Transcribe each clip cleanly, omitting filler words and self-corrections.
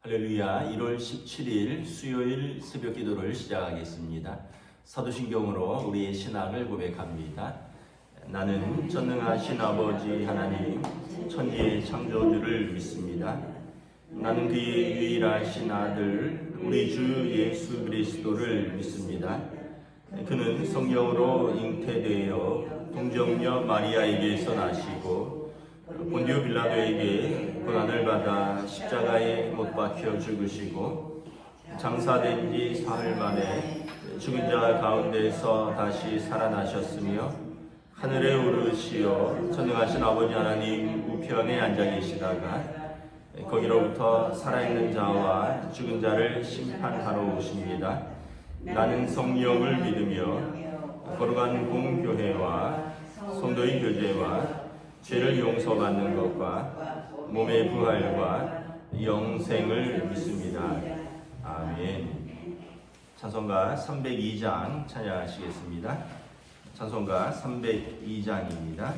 할렐루야. 1월 17일 수요일 새벽 기도를 시작하겠습니다. 사도신경으로 우리의 신앙을 고백합니다. 나는 전능하신 아버지 하나님 천지의 창조주를 믿습니다. 나는 그의 유일하신 아들 우리 주 예수 그리스도를 믿습니다. 그는 성령으로 잉태되어 동정녀 마리아에게서 나시고 본디오 빌라도에게 고난을 받아 십자가에 못 박혀 죽으시고 장사된 지 사흘 만에 죽은 자 가운데서 다시 살아나셨으며 하늘에 오르시어 전능하신 아버지 하나님 우편에 앉아 계시다가 거기로부터 살아있는 자와 죽은 자를 심판하러 오십니다. 나는 성령을 믿으며 거룩한 공교회와 성도의 교제와 죄를 용서받는 것과 몸의 부활과 영생을 믿습니다. 아멘. 찬송가 302장 찬양하시겠습니다. 찬송가 302장입니다.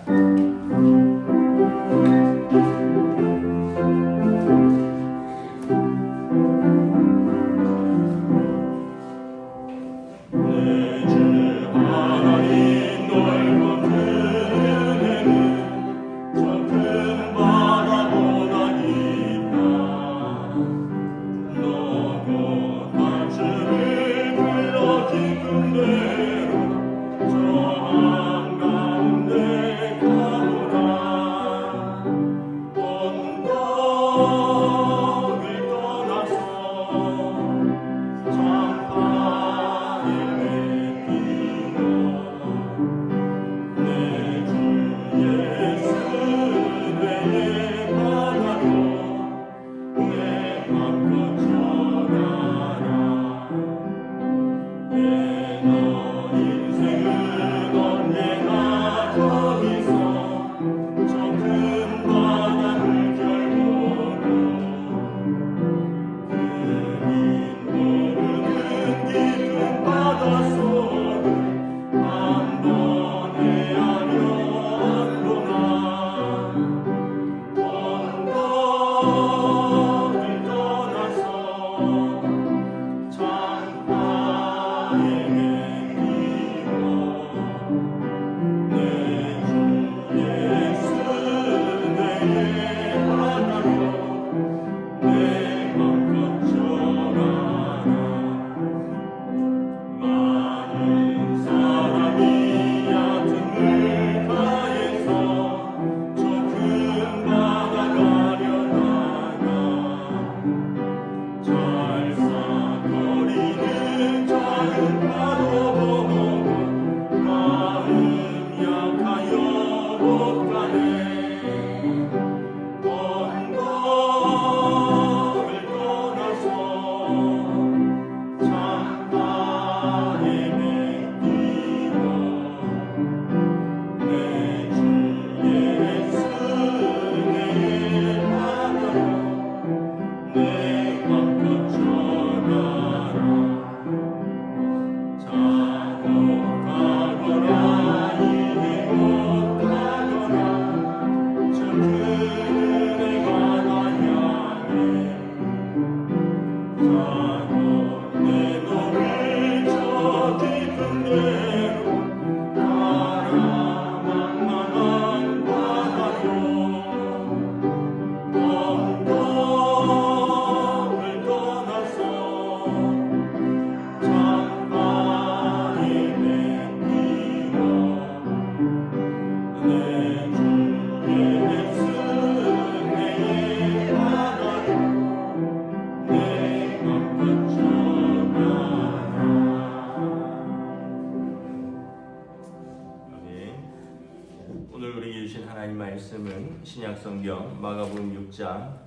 말씀은 신약성경 마가복음 6장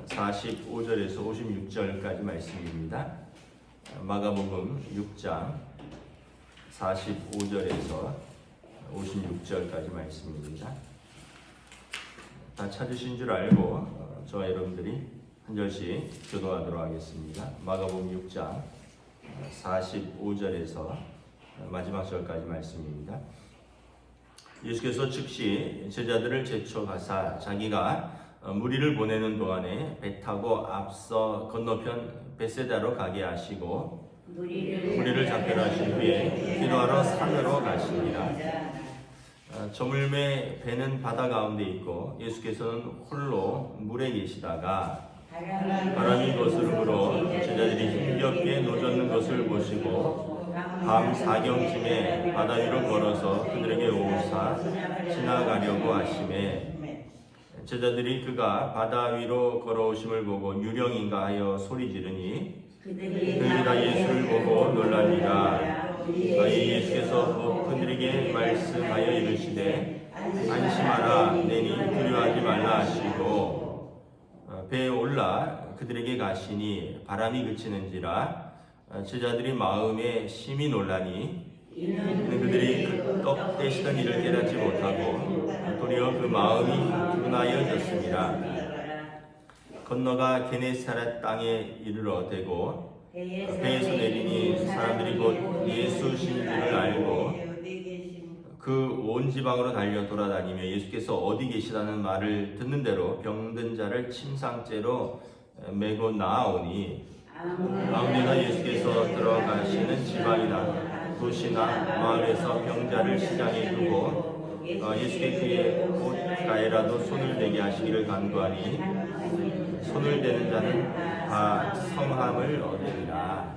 45절에서 56절까지 말씀입니다. 마가복음 6장 45절에서 56절까지 말씀입니다. 다 찾으신 줄 알고 저와 여러분들이 한 절씩 교도하도록 하겠습니다. 마가복음 6장 45절에서 마지막 절까지 말씀입니다. 예수께서 즉시 제자들을 제쳐 가사 자기가 무리를 보내는 동안에 배 타고 앞서 건너편 베세다로 가게 하시고 무리를 작별하신 후에 기도하러 산으로 가시니라. 저물매 배는 바다 가운데 있고 예수께서는 홀로 물에 계시다가 바람이 거스름으로 제자들이 힘겹게 노젓는 것을 보시고 밤 사경쯤에 바다 위로 걸어서 그들에게 오사 지나가려고 하심에 제자들이 그가 바다 위로 걸어오심을 보고 유령인가 하여 소리 지르니 그들이 다 예수를 보고 놀랍니다. 예수께서 그들에게 말씀하여 이르시되 안심하라 내니 두려워하지 말라 하시고 배에 올라 그들에게 가시니 바람이 그치는지라 제자들이 마음에 심히 놀라니 그들이 떡대시던 일을 깨닫지 못하고 도리어 그 마음이 둔하여졌습니다. 건너가 게네사렛 땅에 이르러 대고 배에서 내리니 사람들이 곧 예수신 줄을 알고 그 온 지방으로 달려 돌아다니며 예수께서 어디 계시다는 말을 듣는 대로 병든 자를 침상째로 메고 나아오니 아무데나 예수께서 들어가시는 지방이나 도시나 마을에서 병자를 시장에 두고 예수께 그의 옷가에라도 손을 대게 하시기를 간구하니 손을 대는 자는 다 성함을 얻으리라.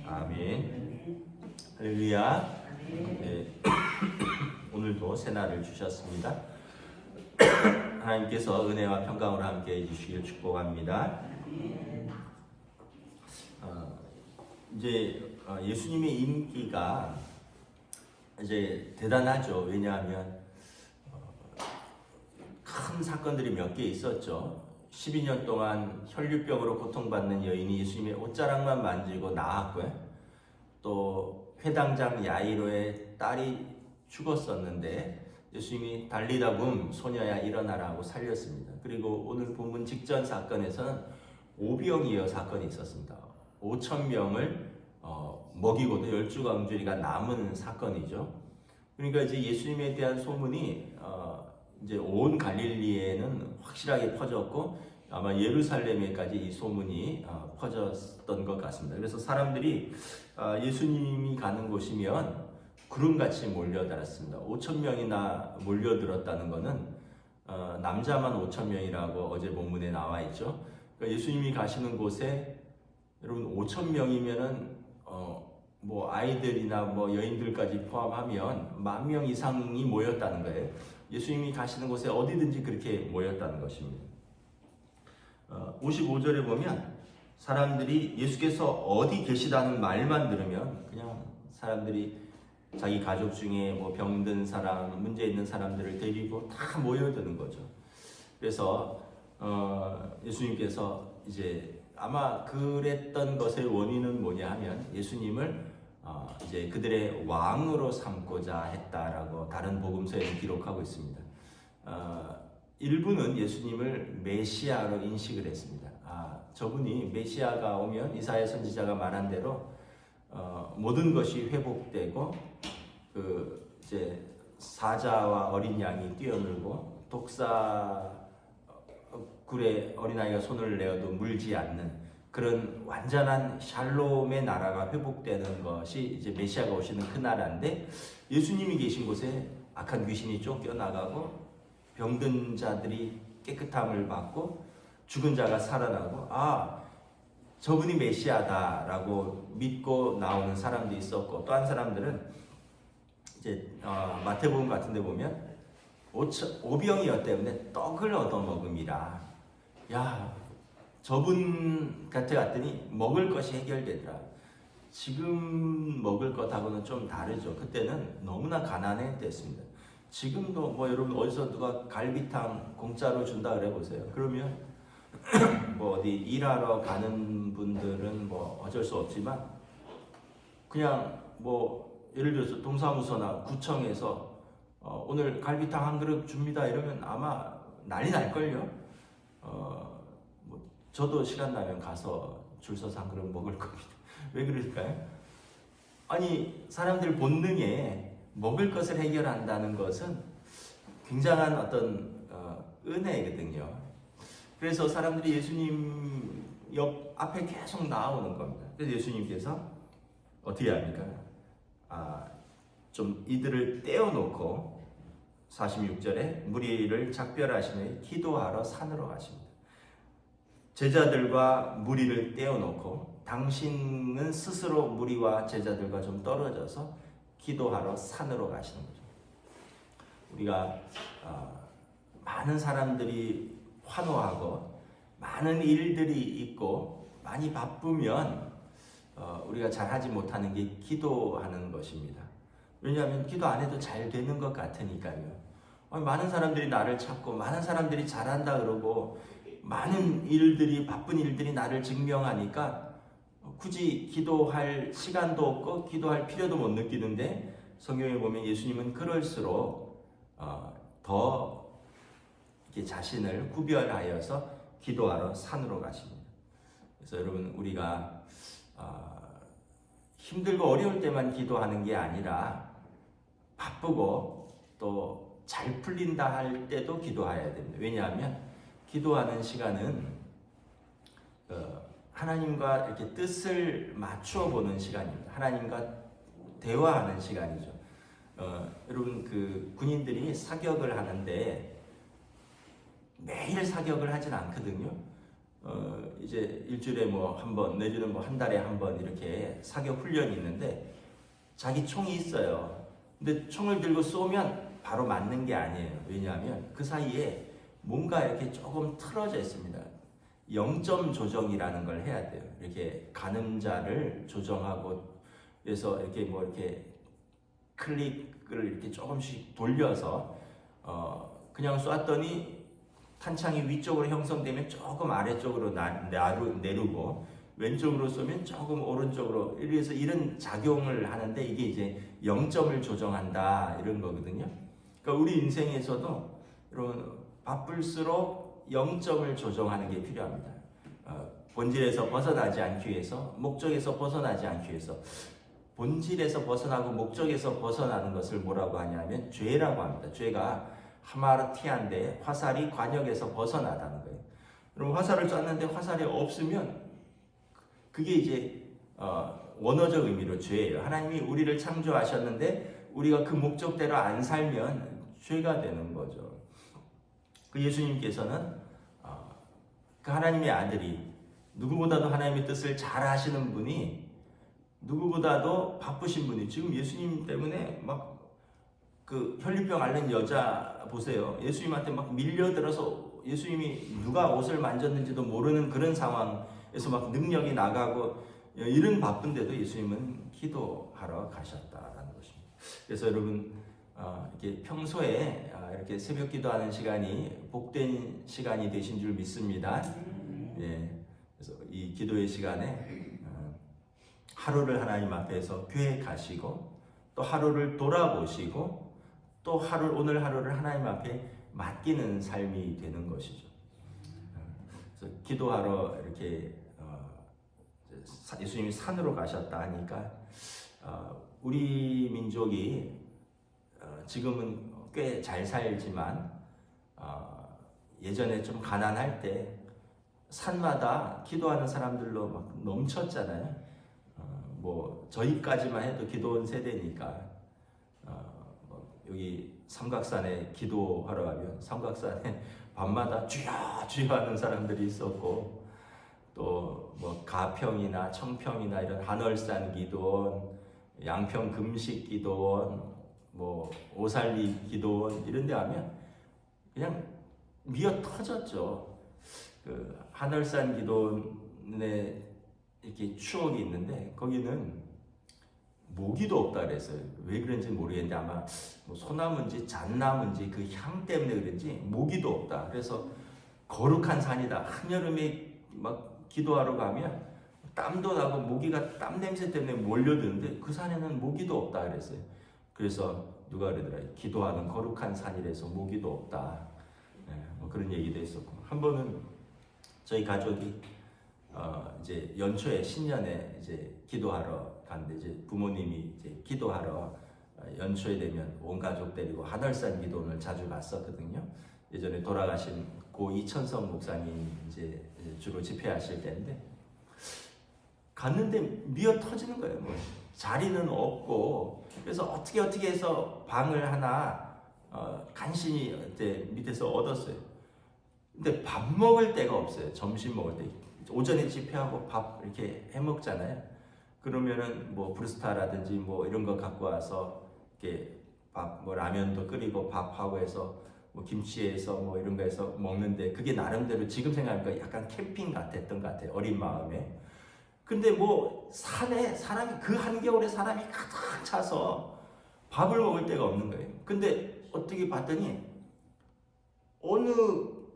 아멘. 할렐루야. 네. 오늘도 새날을 주셨습니다. 하나님께서 은혜와 평강으로 함께 해주시길 축복합니다. 이제 예수님의 인기가 이제 대단하죠. 왜냐하면 큰 사건들이 몇 개 있었죠. 12년 동안 혈류병으로 고통받는 여인이 예수님의 옷자락만 만지고 나았고요. 또 회당장 야이로의 딸이 죽었었는데 예수님이 달리다 붐 소녀야 일어나라고 살렸습니다. 그리고 오늘 본문 직전 사건에서는 오병이어 사건이 있었습니다. 5,000명을 먹이고도 12광주리가 남은 사건이죠. 그러니까 이제 예수님에 대한 소문이 이제 온 갈릴리에는 확실하게 퍼졌고 아마 예루살렘에까지 이 소문이 퍼졌던 것 같습니다. 그래서 사람들이 예수님이 가는 곳이면 구름같이 몰려들었습니다. 5,000명이나 몰려들었다는 것은 남자만 5,000명이라고 어제 본문에 나와 있죠. 그러니까 예수님이 가시는 곳에 여러분 5,000명이면은 뭐 아이들이나 뭐 여인들까지 포함하면 10,000명 이상이 모였다는 거예요. 예수님이 가시는 곳에 어디든지 그렇게 모였다는 것입니다. 55절에 보면 사람들이 예수께서 어디 계시다는 말만 들으면 그냥 사람들이 자기 가족 중에 뭐 병든 사람, 문제 있는 사람들을 데리고 다 모여드는 거죠. 그래서 예수님께서 이제 아마 그랬던 것의 원인은 뭐냐 하면 예수님을 이제 그들의 왕으로 삼고자 했다라고 다른 복음서에 기록하고 있습니다. 일부는 예수님을 메시아로 인식을 했습니다. 저분이 메시아가 오면 이사야 선지자가 말한 대로 모든 것이 회복되고 그 이제 사자와 어린 양이 뛰어놀고 독사 굴에 어린아이가 손을 내어도 물지 않는 그런 완전한 샬롬의 나라가 회복되는 것이 이제 메시아가 오시는 그 나라인데 예수님이 계신 곳에 악한 귀신이 쫓겨나가고 병든 자들이 깨끗함을 받고 죽은 자가 살아나고 저분이 메시아다라고 믿고 나오는 사람도 있었고 또 한 사람들은 이제 마태복음 같은 데 보면 오병이어 때문에 떡을 얻어먹음이라 저분 같았더니 먹을 것이 해결되더라. 지금 먹을 것하고는 좀 다르죠. 그때는 너무나 가난했댔습니다. 지금도 뭐 여러분 어디서 누가 갈비탕 공짜로 준다 그래 보세요. 그러면 뭐 어디 일하러 가는 분들은 뭐 어쩔 수 없지만 그냥 뭐 예를 들어서 동사무소나 구청에서 오늘 갈비탕 한 그릇 줍니다 이러면 아마 난리 날걸요. 뭐 저도 시간 나면 가서 줄 서서 한 그릇 먹을 겁니다. 왜 그럴까요? 아니 사람들 본능에 먹을 것을 해결한다는 것은 굉장한 어떤 은혜거든요. 그래서 사람들이 예수님 옆 앞에 계속 나오는 겁니다. 그래서 예수님께서 어떻게 합니까? 좀 이들을 떼어놓고 46절에 무리를 작별하시며 기도하러 산으로 가십니다. 제자들과 무리를 떼어놓고 당신은 스스로 무리와 제자들과 좀 떨어져서 기도하러 산으로 가시는 거죠. 우리가 많은 사람들이 환호하고 많은 일들이 있고 많이 바쁘면 우리가 잘하지 못하는 게 기도하는 것입니다. 왜냐하면 기도 안 해도 잘 되는 것 같으니까요. 많은 사람들이 나를 찾고 많은 사람들이 잘한다 그러고 많은 일들이 바쁜 일들이 나를 증명하니까 굳이 기도할 시간도 없고 기도할 필요도 못 느끼는데 성경에 보면 예수님은 그럴수록 더 이렇게 자신을 구별하여서 기도하러 산으로 가십니다. 그래서 여러분 우리가 힘들고 어려울 때만 기도하는 게 아니라 바쁘고 또 잘 풀린다 할 때도 기도해야 됩니다. 왜냐하면 기도하는 시간은 하나님과 이렇게 뜻을 맞추어 보는 시간입니다. 하나님과 대화하는 시간이죠. 여러분 그 군인들이 사격을 하는데 매일 사격을 하진 않거든요. 이제 일주일에 뭐 한 번, 내지는 뭐 한 달에 한 번 이렇게 사격 훈련이 있는데 자기 총이 있어요. 근데 총을 들고 쏘면 바로 맞는 게 아니에요. 왜냐하면 그 사이에 뭔가 이렇게 조금 틀어져 있습니다. 0점 조정이라는 걸 해야 돼요. 이렇게 가늠자를 조정하고 그래서 이렇게 뭐 이렇게 클릭을 이렇게 조금씩 돌려서 그냥 쐈더니 탄창이 위쪽으로 형성되면 조금 아래쪽으로 내리고 왼쪽으로 쏘면 조금 오른쪽으로 이래서 이런 작용을 하는데 이게 이제 0점을 조정한다 이런 거거든요. 그러니까 우리 인생에서도 여러분 바쁠수록 0점을 조정하는 게 필요합니다. 본질에서 벗어나지 않기 위해서 목적에서 벗어나지 않기 위해서 본질에서 벗어나고 목적에서 벗어나는 것을 뭐라고 하냐면 죄라고 합니다. 죄가 하마르티아인데 화살이 관역에서 벗어나다는 거예요. 그럼 화살을 쐈는데 화살이 없으면 그게 이제 원어적 의미로 죄예요. 하나님이 우리를 창조하셨는데 우리가 그 목적대로 안 살면 죄가 되는 거죠. 그 예수님께서는 그 하나님의 아들이 누구보다도 하나님의 뜻을 잘 하시는 분이 누구보다도 바쁘신 분이 지금 예수님 때문에 막 그 혈류병 앓는 여자 보세요. 예수님한테 막 밀려들어서 예수님이 누가 옷을 만졌는지도 모르는 그런 상황에서 막 능력이 나가고 이런 바쁜데도 예수님은 기도하러 가셨다라는 것입니다. 그래서 여러분 이렇게 평소에 이렇게 새벽 기도하는 시간이 복된 시간이 되신 줄 믿습니다. 예, 그래서 이 기도의 시간에 하루를 하나님 앞에서 계획하시고 또 하루를 돌아보시고 또 오늘 하루를 하나님 앞에 맡기는 삶이 되는 것이죠. 그래서 기도하러 이렇게 예수님이 산으로 가셨다 하니까 우리 민족이 지금은 꽤 잘 살지만 예전에 좀 가난할 때 산마다 기도하는 사람들로 막 넘쳤잖아요. 뭐 저희까지만 해도 기도원 세대니까 여기 삼각산에 기도하러 가면 삼각산에 밤마다 주여 주여 하는 사람들이 있었고 또 뭐 가평이나 청평이나 이런 한월산 기도원, 양평 금식 기도원, 뭐 오살리 기도원 이런 데 가면 그냥 미어 터졌죠. 그 한월산 기도원에 이렇게 추억이 있는데 거기는 모기도 없다 그랬어요. 왜 그런지 모르겠는데 아마 뭐 소나무인지 잣나무인지 그 향 때문에 그런지 모기도 없다. 그래서 거룩한 산이다. 한여름에 막 기도하러 가면 땀도 나고 모기가 땀 냄새 때문에 몰려드는데 그 산에는 모기도 없다 그랬어요. 그래서 누가 그러더라. 기도하는 거룩한 산이라서 모기도 없다. 네, 뭐 그런 얘기도 했었고 한 번은 저희 가족이 이제 연초에 신년에 이제 기도하러 갔는데 이제 부모님이 이제 기도하러 연초에 되면 온 가족 데리고 한월산 기도원을 자주 갔었거든요. 예전에 돌아가신 고 이천성 목사님 이제 주로 집회하실 때인데 갔는데 미어 터지는 거예요. 뭐 자리는 없고 그래서 어떻게 해서 방을 하나 간신히 이제 밑에서 얻었어요. 근데 밥 먹을 데가 없어요. 점심 먹을 때 오전에 집회하고 밥 이렇게 해 먹잖아요. 그러면은 뭐 브루스타라든지 뭐 이런 거 갖고 와서 이렇게 밥 뭐 라면도 끓이고 밥하고 해서 뭐 김치에서 뭐 이런 거 해서 먹는데 그게 나름대로 지금 생각하니까 약간 캠핑 같았던 것 같아요. 어린 마음에. 근데 뭐 산에 사람이 그 한겨울에 사람이 가득 차서 밥을 먹을 데가 없는 거예요. 근데 어떻게 봤더니 어느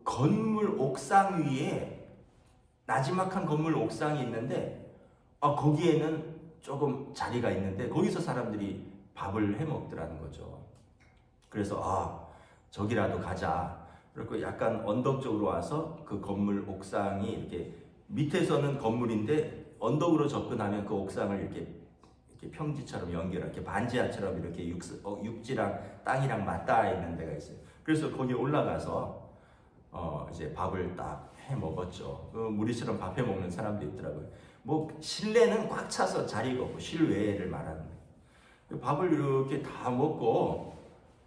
건물 옥상 위에 나지막한 건물 옥상이 있는데 거기에는 조금 자리가 있는데 거기서 사람들이 밥을 해 먹더라는 거죠. 그래서 저기라도 가자. 그리고 약간 언덕 쪽으로 와서 그 건물 옥상이 이렇게 밑에서는 건물인데 언덕으로 접근하면 그 옥상을 이렇게 평지처럼 이렇게 반지하처럼 이렇게 육지랑 땅이랑 맞닿아 있는 데가 있어요. 그래서 거기 올라가서 이제 밥을 딱 해 먹었죠. 무리처럼 밥 해 먹는 사람도 있더라고요. 뭐 실내는 꽉 차서 자리가 없고 실외를 말하는 거예요. 밥을 이렇게 다 먹고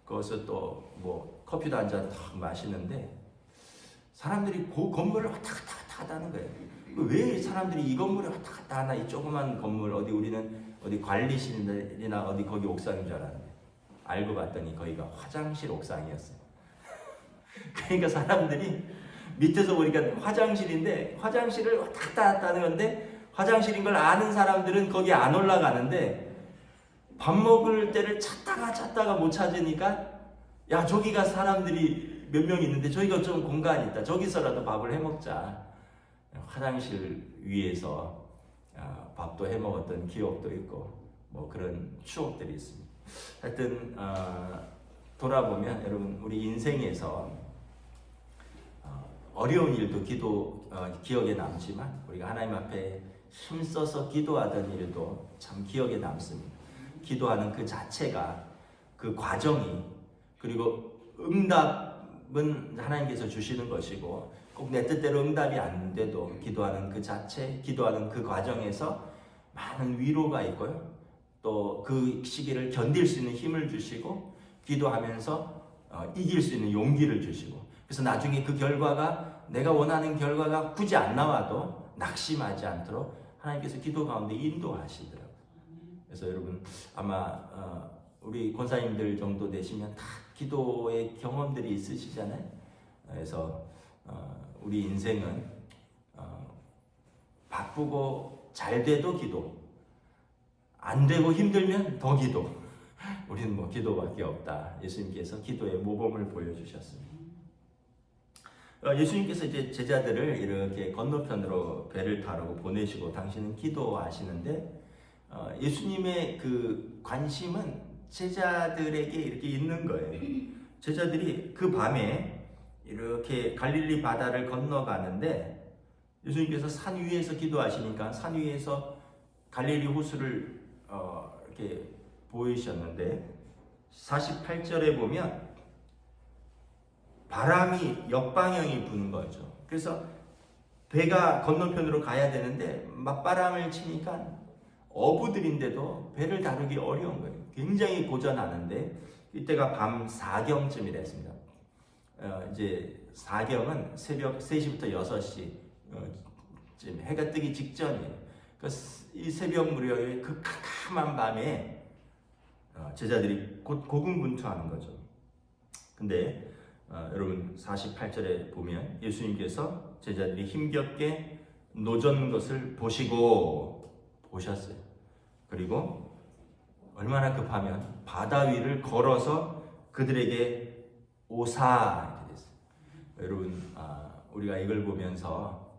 거기서 또 뭐 커피도 한 잔 딱 마시는데 사람들이 그 건물을 왔다 갔다 하다는 거예요. 왜 사람들이 이 건물에 왔다 갔다 하나? 이 조그만 건물 우리는 어디 관리실이나 어디 거기 옥상인 줄 알았는데 알고 봤더니 거기가 화장실 옥상이었어요. 그러니까 사람들이 밑에서 보니까 화장실인데 화장실을 왔다 갔다 하는 건데 화장실인 걸 아는 사람들은 거기 안 올라가는데 밥 먹을 때를 찾다가 못 찾으니까 야 저기가 사람들이 몇 명 있는데 저기가 좀 공간이 있다. 저기서라도 밥을 해 먹자. 화장실 위에서 밥도 해 먹었던 기억도 있고 뭐 그런 추억들이 있습니다. 하여튼 돌아보면 여러분 우리 인생에서 어려운 일도 기억에 남지만 우리가 하나님 앞에 힘써서 기도하던 일도 참 기억에 남습니다. 기도하는 그 자체가 그 과정이 그리고 응답은 하나님께서 주시는 것이고 꼭 내 뜻대로 응답이 안 돼도 기도하는 그 자체, 기도하는 그 과정에서 많은 위로가 있고요. 또 그 시기를 견딜 수 있는 힘을 주시고 기도하면서 이길 수 있는 용기를 주시고 그래서 나중에 그 결과가 내가 원하는 결과가 굳이 안 나와도 낙심하지 않도록 하나님께서 기도 가운데 인도하시더라고요. 그래서 여러분 아마 우리 권사님들 정도 되시면 다 기도의 경험들이 있으시잖아요. 그래서 우리 인생은 바쁘고 잘 돼도 기도, 안 되고 힘들면 더 기도. 우리는 뭐 기도밖에 없다. 예수님께서 기도의 모범을 보여주셨습니다. 예수님께서 이제 제자들을 이렇게 건너편으로 배를 타고 보내시고 당신은 기도하시는데 예수님의 그 관심은 제자들에게 이렇게 있는 거예요. 제자들이 그 밤에 이렇게 갈릴리 바다를 건너가는데 예수님께서 산 위에서 기도하시니까 산 위에서 갈릴리 호수를 이렇게 보이셨는데 48절에 보면 바람이 역방향이 부는 거죠. 그래서 배가 건너편으로 가야 되는데 맞바람을 치니까 어부들인데도 배를 다루기 어려운 거예요. 굉장히 고전하는데 이때가 밤 4경쯤이라 했습니다. 이제 4경은 새벽 3시부터 6시쯤 해가 뜨기 직전이에요. 이 새벽 무렵에 그 캄캄한 밤에 제자들이 곧 고군분투하는 거죠. 근데 여러분 48절에 보면 예수님께서 제자들이 힘겹게 노젓는 것을 보셨어요. 그리고 얼마나 급하면 바다 위를 걸어서 그들에게 오사 이렇게 됐어요. 여러분 우리가 이걸 보면서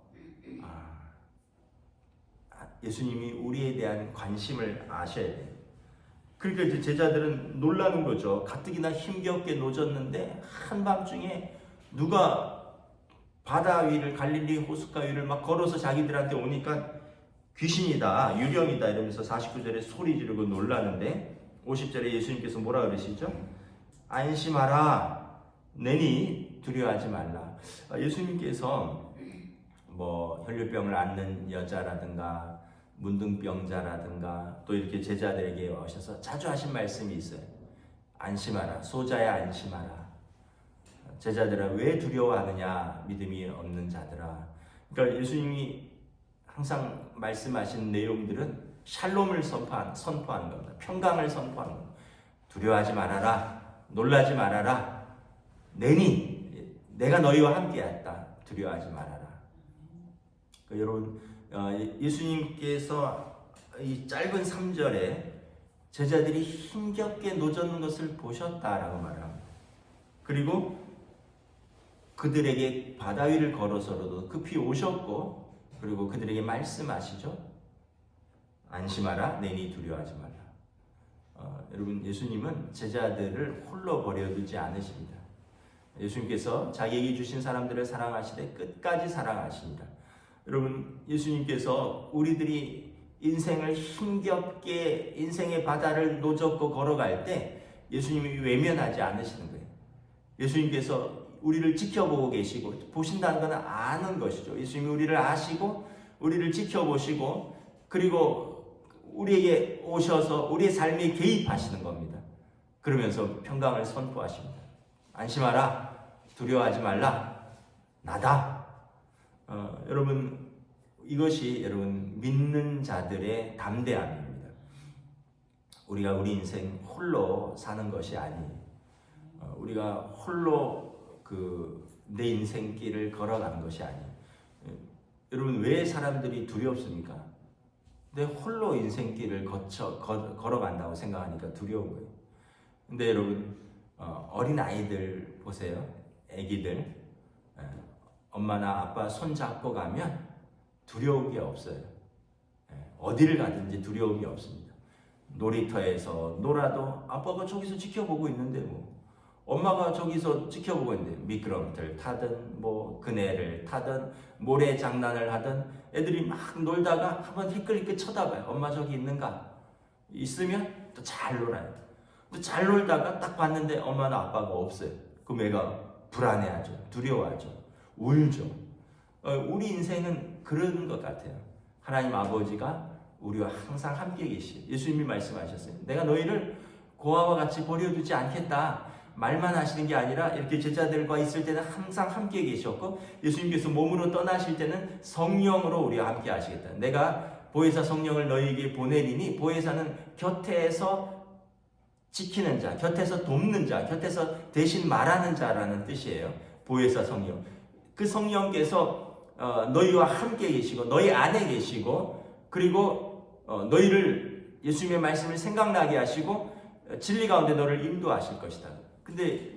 예수님이 우리에 대한 관심을 아셔야 돼요. 그러니까 이제 제자들은 놀라는 거죠. 가뜩이나 힘겹게 노졌는데 한밤중에 누가 바다 위를 갈릴리 호숫가 위를 막 걸어서 자기들한테 오니까 귀신이다, 유령이다 이러면서 49절에 소리 지르고 놀라는데 50절에 예수님께서 뭐라 그러시죠? 안심하라, 내니 두려워하지 말라. 예수님께서 뭐 혈류병을 앓는 여자라든가 문둥병자라든가 또 이렇게 제자들에게 오셔서 자주 하신 말씀이 있어요. 안심하라. 소자야 안심하라. 제자들아 왜 두려워하느냐 믿음이 없는 자들아. 그러니까 예수님이 항상 말씀하신 내용들은 샬롬을 선포하는 겁니다. 평강을 선포하는 겁니다. 두려워하지 말아라. 놀라지 말아라. 내가 너희와 함께했다. 두려워하지 말아라. 여러분 예수님께서 이 짧은 3절에 제자들이 힘겹게 노젓는 것을 보셨다라고 말합니다. 그리고 그들에게 바다 위를 걸어서라도 급히 오셨고 그리고 그들에게 말씀하시죠. 안심하라. 내니 두려워하지 말라. 여러분 예수님은 제자들을 홀로 버려두지 않으십니다. 예수님께서 자기에게 주신 사람들을 사랑하시되 끝까지 사랑하십니다. 여러분 예수님께서 우리들이 인생을 힘겹게 인생의 바다를 노젓고 걸어갈 때 예수님이 외면하지 않으시는 거예요. 예수님께서 우리를 지켜보고 계시고 보신다는 것은 아는 것이죠. 예수님이 우리를 아시고 우리를 지켜보시고 그리고 우리에게 오셔서 우리의 삶에 개입하시는 겁니다. 그러면서 평강을 선포하십니다. 안심하라. 두려워하지 말라. 나다. 여러분 이것이 여러분 믿는 자들의 담대함입니다. 우리가 우리 인생 홀로 사는 것이 아니에요. 우리가 홀로 내 인생길을 걸어가는 것이 아니에요. 여러분 왜 사람들이 두렵습니까? 내 홀로 인생길을 걸어간다고 생각하니까 두려운 거예요. 근데 여러분 어린 아이들 보세요. 아기들 엄마나 아빠 손 잡고 가면 두려운 게 없어요. 어디를 가든지 두려움이 없습니다. 놀이터에서 놀아도 아빠가 저기서 지켜보고 있는데 뭐 엄마가 저기서 지켜보고 있는데 미끄럼틀 타든 뭐 그네를 타든 모래 장난을 하든 애들이 막 놀다가 한번 희끌희끌 쳐다봐요. 엄마 저기 있는가? 있으면 또 잘 놀아요. 또 잘 놀다가 딱 봤는데 엄마나 아빠가 없어요. 그럼 애가 불안해하죠. 두려워하죠. 울죠. 우리 인생은 그런 것 같아요. 하나님 아버지가 우리와 항상 함께 계시. 예수님이 말씀하셨어요. 내가 너희를 고아와 같이 버려두지 않겠다. 말만 하시는 게 아니라 이렇게 제자들과 있을 때는 항상 함께 계셨고 예수님께서 몸으로 떠나실 때는 성령으로 우리와 함께 하시겠다. 내가 보혜사 성령을 너희에게 보내리니 보혜사는 곁에서 지키는 자, 곁에서 돕는 자, 곁에서 대신 말하는 자라는 뜻이에요. 보혜사 성령. 그 성령께서 너희와 함께 계시고 너희 안에 계시고 그리고 너희를 예수님의 말씀을 생각나게 하시고 진리 가운데 너를 인도하실 것이다. 근데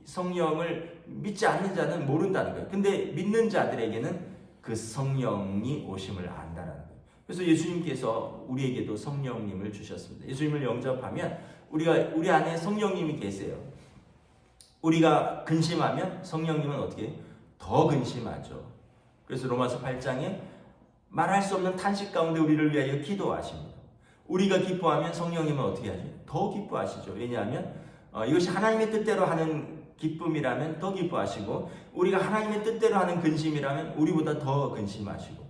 성령을 믿지 않는 자는 모른다는 거예요. 근데 믿는 자들에게는 그 성령이 오심을 안다는 거예요. 그래서 예수님께서 우리에게도 성령님을 주셨습니다. 예수님을 영접하면 우리 안에 성령님이 계세요. 우리가 근심하면 성령님은 어떻게 해요? 더 근심하죠. 그래서 로마서 8장에 말할 수 없는 탄식 가운데 우리를 위하여 기도하십니다. 우리가 기뻐하면 성령님은 어떻게 하죠? 더 기뻐하시죠. 왜냐하면 이것이 하나님의 뜻대로 하는 기쁨이라면 더 기뻐하시고 우리가 하나님의 뜻대로 하는 근심이라면 우리보다 더 근심하시고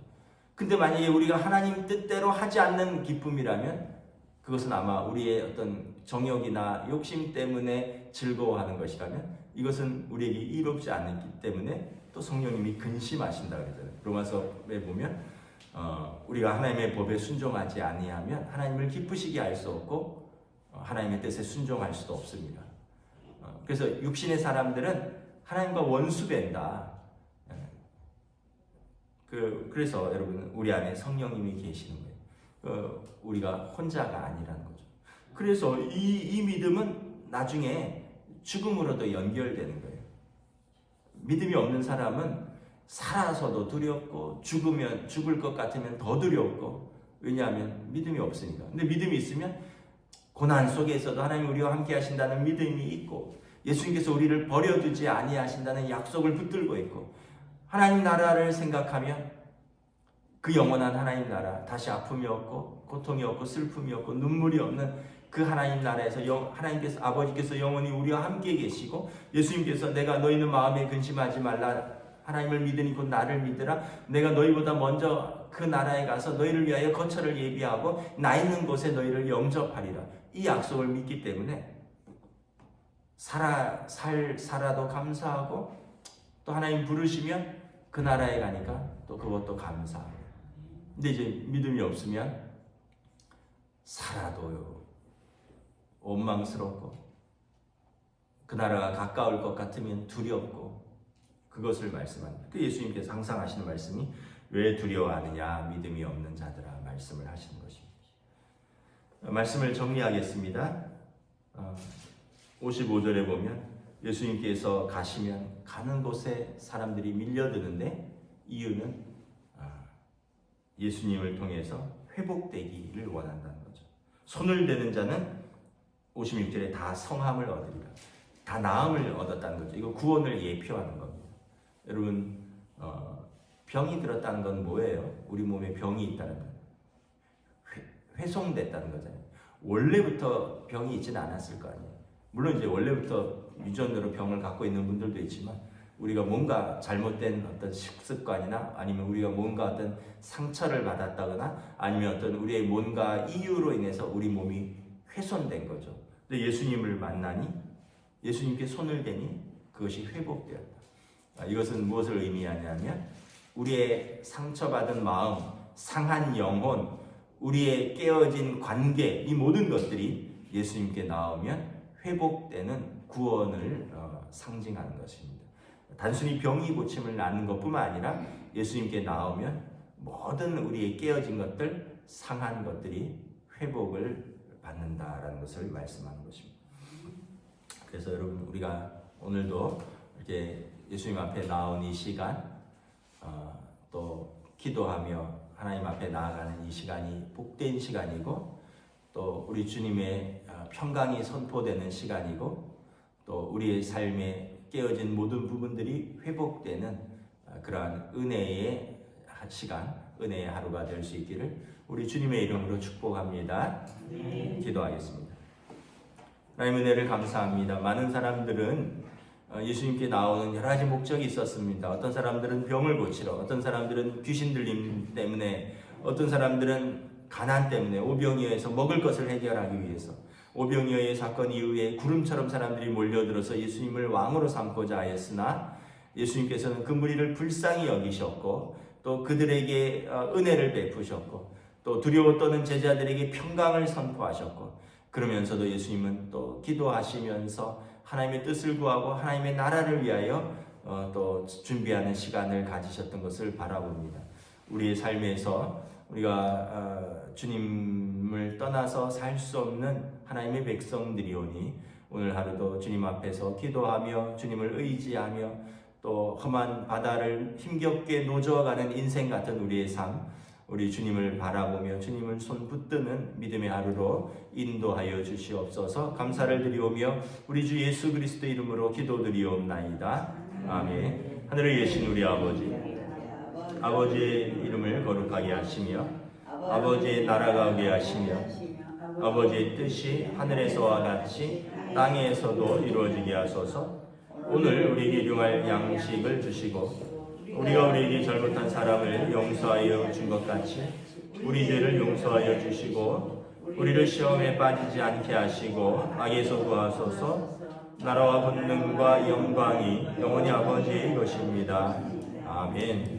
근데 만약에 우리가 하나님 뜻대로 하지 않는 기쁨이라면 그것은 아마 우리의 어떤 정욕이나 욕심 때문에 즐거워하는 것이라면 이것은 우리에게 이롭지 않기 때문에 또 성령님이 근심하신다 그러잖아요. 로마서에 보면 우리가 하나님의 법에 순종하지 아니하면 하나님을 기쁘시게 할 수 없고 하나님의 뜻에 순종할 수도 없습니다. 그래서 육신의 사람들은 하나님과 원수된다. 그래서 여러분 우리 안에 성령님이 계시는 거예요. 우리가 혼자가 아니라는 거죠. 그래서 이 믿음은 나중에 죽음으로도 연결되는 거예요. 믿음이 없는 사람은 살아서도 두렵고 죽을 것 같으면 더 두렵고 왜냐하면 믿음이 없으니까. 근데 믿음이 있으면 고난 속에서도 하나님 우리와 함께 하신다는 믿음이 있고 예수님께서 우리를 버려두지 아니하신다는 약속을 붙들고 있고 하나님 나라를 생각하면 그 영원한 하나님 나라 다시 아픔이 없고 고통이 없고 슬픔이 없고 눈물이 없는 그 하나님 나라에서 하나님께서 아버지께서 영원히 우리와 함께 계시고 예수님께서 내가 너희는 마음에 근심하지 말라 하나님을 믿으니 곧 나를 믿으라 내가 너희보다 먼저 그 나라에 가서 너희를 위하여 거처를 예비하고 나 있는 곳에 너희를 영접하리라. 이 약속을 믿기 때문에 살아도 감사하고 또 하나님 부르시면 그 나라에 가니까 또 그것도 감사하고. 근데 이제 믿음이 없으면 살아도 원망스럽고 그 나라가 가까울 것 같으면 두렵고 그것을 말씀합니다. 그 예수님께서 항상 하시는 말씀이 왜 두려워하느냐 믿음이 없는 자들아 말씀을 하시는 것입니다. 말씀을 정리하겠습니다. 55절에 보면 예수님께서 가시면 가는 곳에 사람들이 밀려드는데 이유는 예수님을 통해서 회복되기를 원한다는 거죠. 손을 대는 자는 56절에 다 성함을 얻으리라. 다 나음을 얻었다는 거죠. 이거 구원을 예표하는 겁니다. 여러분 병이 들었다는 건 뭐예요? 우리 몸에 병이 있다는 건 훼손됐다는 거잖아요. 원래부터 병이 있지는 않았을 거 아니에요. 물론 이제 원래부터 유전으로 병을 갖고 있는 분들도 있지만 우리가 뭔가 잘못된 어떤 식습관이나 아니면 우리가 뭔가 어떤 상처를 받았다거나 아니면 어떤 우리의 뭔가 이유로 인해서 우리 몸이 훼손된 거죠. 근데 예수님을 만나니 예수님께 손을 대니 그것이 회복되었다. 이것은 무엇을 의미하냐면 우리의 상처받은 마음, 상한 영혼, 우리의 깨어진 관계 이 모든 것들이 예수님께 나오면 회복되는 구원을 상징하는 것입니다. 단순히 병이 고침을 낳는 것뿐만 아니라 예수님께 나오면 모든 우리의 깨어진 것들, 상한 것들이 회복을 받는다라는 것을 말씀하는 것입니다. 그래서 여러분 우리가 오늘도 이렇게 예수님 앞에 나온 이 시간 또 기도하며 하나님 앞에 나아가는 이 시간이 복된 시간이고 또 우리 주님의 평강이 선포되는 시간이고 또 우리의 삶에 깨어진 모든 부분들이 회복되는 그러한 은혜의 시간, 은혜의 하루가 될 수 있기를 우리 주님의 이름으로 축복합니다. 기도하겠습니다. 하나님 은혜를 감사합니다. 많은 사람들은 예수님께 나오는 여러 가지 목적이 있었습니다. 어떤 사람들은 병을 고치러, 어떤 사람들은 귀신 들림 때문에, 어떤 사람들은 가난 때문에, 오병이어에서 먹을 것을 해결하기 위해서, 오병이어의 사건 이후에 구름처럼 사람들이 몰려들어서 예수님을 왕으로 삼고자 하였으나 예수님께서는 그 무리를 불쌍히 여기셨고 또 그들에게 은혜를 베푸셨고 또 두려워 떠는 제자들에게 평강을 선포하셨고 그러면서도 예수님은 또 기도하시면서 하나님의 뜻을 구하고 하나님의 나라를 위하여 또 준비하는 시간을 가지셨던 것을 바라봅니다. 우리의 삶에서 우리가 주님을 떠나서 살 수 없는 하나님의 백성들이오니 오늘 하루도 주님 앞에서 기도하며 주님을 의지하며 또 험한 바다를 힘겹게 노저어가는 인생 같은 우리의 삶, 우리 주님을 바라보며 주님을 손 붙드는 믿음의 하루로 인도하여 주시옵소서. 감사를 드리오며 우리 주 예수 그리스도 이름으로 기도드리옵나이다. 아멘. 하늘에 계신 우리 아버지의 이름을 거룩하게 하시며 아버지의 나라가 오게 하시며 아버지의 뜻이 하늘에서와 같이 땅에서도 이루어지게 하소서. 오늘 우리에게 일용할 양식을 주시고 우리가 우리에게 잘못한 사람을 용서하여 준 것 같이 우리 죄를 용서하여 주시고 우리를 시험에 빠지지 않게 하시고 악에서 구하소서. 나라와 권능과 영광이 영원히 아버지의 것입니다. 아멘.